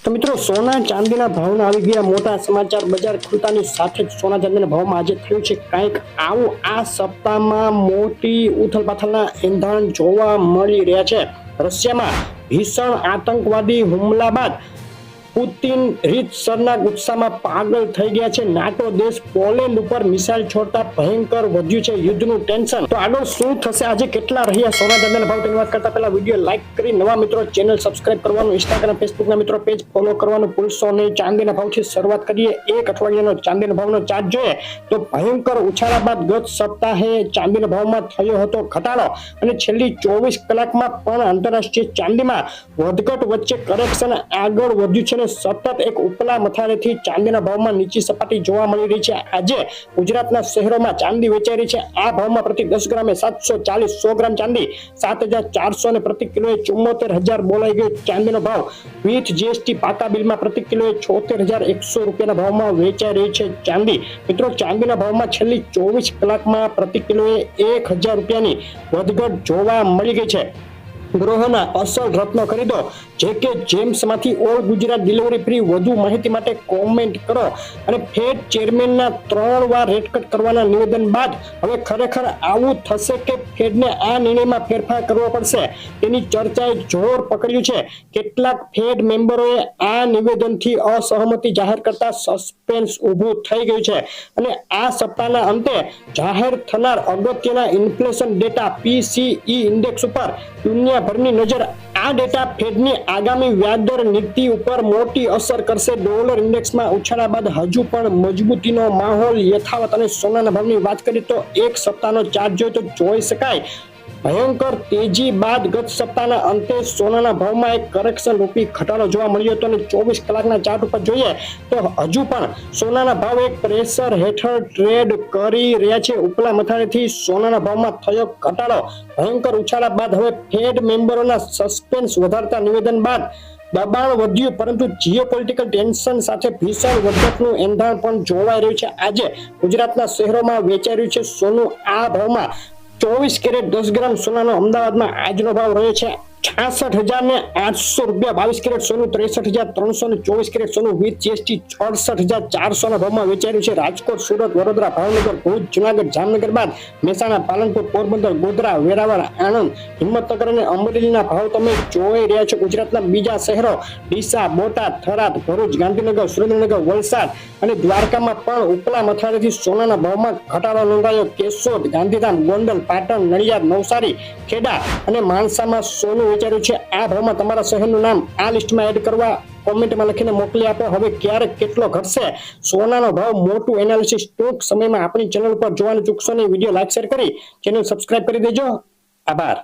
તો મિત્રો સોના ચાંદીના ભાવના આવી ગયા મોટા સમાચાર। બજાર ખુલતાની સાથે જ સોના ચાંદીના ભાવમાં આજે થયું છે કંઈક આવું। આ સપ્તાહમાં મોટી ઉથલપાથલના એંધાણ જોવા મળી રહ્યા છે। રશિયામાં ભીષણ આતંકવાદી હુમલા બાદ પુતિન રીતસરના ગુસ્સામાં પાગલ થઈ ગયા છે। નાટો દેશ પોલેન્ડ ઉપર મિસાઇલ છોડતા ભયંકર વધ્યું છે યુદ્ધનું ટેન્શન। તો આગળ શું થશે, આજે કેટલા રહ્યા સોના ચાંદીના ભાવ, તેની વાત કરતા પહેલા વિડીયો લાઈક કરી નવા મિત્રો ચેનલ સબસ્ક્રાઇબ કરવાનું, ઇન્સ્ટાગ્રામ ફેસબુકના મિત્રો પેજ ફોલો કરવાનું ભૂલશો નહીં। ચાંદીના ભાવથી શરૂઆત કરીએ। એક અઠવાડિયાનો ચાંદીના ભાવનો ચાર્ટ જોઈએ તો ભયંકર ઉછાળા બાદ ગત સપ્તાહે ચાંદીના ભાવમાં થયો હતો ઘટાડો અને છેલ્લી 24 કલાકમાં પણ આંતરરાષ્ટ્રીય ચાંદીમાં વધઘટ વચ્ચે કરેક્શન આગળ વધ્યું છે। સતત એક ઉપલા મથાળેથી ચાંદીના ભાવમાં નીચી સપાટી જોવા મળી રહી છે। આજે ગુજરાતના શહેરોમાં ચાંદી વેચાઈ રહી છે। આ ભાવમાં પ્રતિ 10 ગ્રામે 740, 100 ગ્રામ ચાંદી 7,400 અને પ્રતિ કિલોએ 74,000 બોલાઈ ગયો ચાંદીનો ભાવ। વિથ જીએસટી પાકા બિલમાં પ્રતિ કિલોએ 76,100 રૂપિયાના ભાવમાં વેચાઈ રહી છે ચાંદી। મિત્રો, ચાંદીના ભાવમાં છેલ્લી 24 કલાકમાં પ્રતિ કિલોએ 1,000 રૂપિયાની વધઘટ જોવા મળી ગઈ છે। ગૃહના અસલ રત્નો ખરીદો જેકે જેમ્સમાંથી ઓલ ગુજરાત ડિલિવરી ફ્રી। વધુ માહિતી માટે કોમેન્ટ કરો। અને ફેડ ચેરમેનના 3 વાર રેટ કટ કરવાના નિવેદન બાદ હવે ખરેખર આવું થશે કે ફેડને આ નિર્ણયમાં ફેરફાર કરવો પડશે તેની ચર્ચાએ જોર પકડ્યું છે। કેટલાક ફેડ મેમ્બરોએ આ નિવેદનથી અસહમતિ જાહેર કરતા સસ્પેન્સ ઊભું થઈ ગયું છે અને આ સપ્તાહના અંતે જાહેર થનાર અગત્યના ઇન્ફ્લેશન ડેટા PCE ઇન્ડેક્સ ઉપર દુનિયાભરની નજર। આ ડેટા ફેડની આગામી વ્યાજદર નીતિ ઉપર મોટી અસર કરશે। ડોલર ઇન્ડેક્સમાં ઉછાળા બાદ હજુ પણ મજબૂતીનો માહોલ યથાવત। અને સોનાના ભાવની વાત કરીએ તો એક સપ્તાહનો ચાર્ટ જોઈએ તો જોઈ શકાય ભયંકર તેજી બાદ ગત સપ્તાહના અંતે સોનાના ભાવમાં એક કરેક્શન રૂપી ઘટાડો જોવા મળ્યો હતો અને 24 કલાકના ચાર્ટ ઉપર જોઈએ તો હજુ પણ સોનાના ભાવ એક પ્રેશર હેઠળ ટ્રેડ કરી રહ્યા છે। ઉપલા મથાળેથી સોનાના ભાવમાં થયો ઘટાડો ભયંકર ઉછાળા બાદ હવે ફેડ મેમ્બરોના સસ્પેન્સ વધારતા નિવેદન બાદ દબાણ વધ્યું, પરંતુ જીઓપોલિટિકલ ટેન્શન સાથે ભીષણ વધઘટનું એંધાણ પણ જોવાઈ રહ્યું છે। આજે ગુજરાતના શહેરોમાં વેચાઈ રહ્યું છે સોનું। આ ભાવમાં 24 કેરેટ 10 ગ્રામ સોનાનો અમદાવાદમાં આજનો ભાવ રહ્યો છે 66,800 રૂપિયા। 22 કેરેટ સોનું 63,300 અને 24 કેરેટ સોનું વિથ જીએસટી 68,400 ના ભાવમાં વેચાઈ રહ્યું છે। રાજકોટ, સુરત, વડોદરા, ભાવનગર, ભુજ, જુનાગઢ, જામનગર બાદ મહેસાણા, પાલનપુર, પોરબંદર, ગોધરા, વેરાવળ, આણંદ, હિંમતનગર અને અમરેલીના ભાવ તમે જોઈ રહ્યા છો। ગુજરાતના બીજા શહેરો ડીસા, બોટાદ, થરાદ, ભરૂચ, ગાંધીનગર, સુરેન્દ્રનગર, વલસાડ અને દ્વારકામાં પણ ઉપલા મથાળેથી સોનાના ભાવમાં ઘટાડો નોંધાયો। કેશોદ, ગાંધીધામ, ગોંડલ, પાટણ, નડિયાદ, નવસારી, ખેડા અને માણસામાં સોનું વેચાર્યું છે। આ ભાવમાં તમારા શહેરનું નામ આ લિસ્ટમાં એડ કરવા કોમેન્ટમાં લખીને મોકલી આપો। હવે ક્યારે કેટલો ઘટશે સોનાનો ભાવ, મોટું એનાલિસિસ ટૂંક સમયમાં આપણી ચેનલ પર જોવાનું ચૂકશો નહીં। વિડીયો લાઈક શેર કરી ચેનલ સબસ્ક્રાઇબ કરી દેજો। આભાર।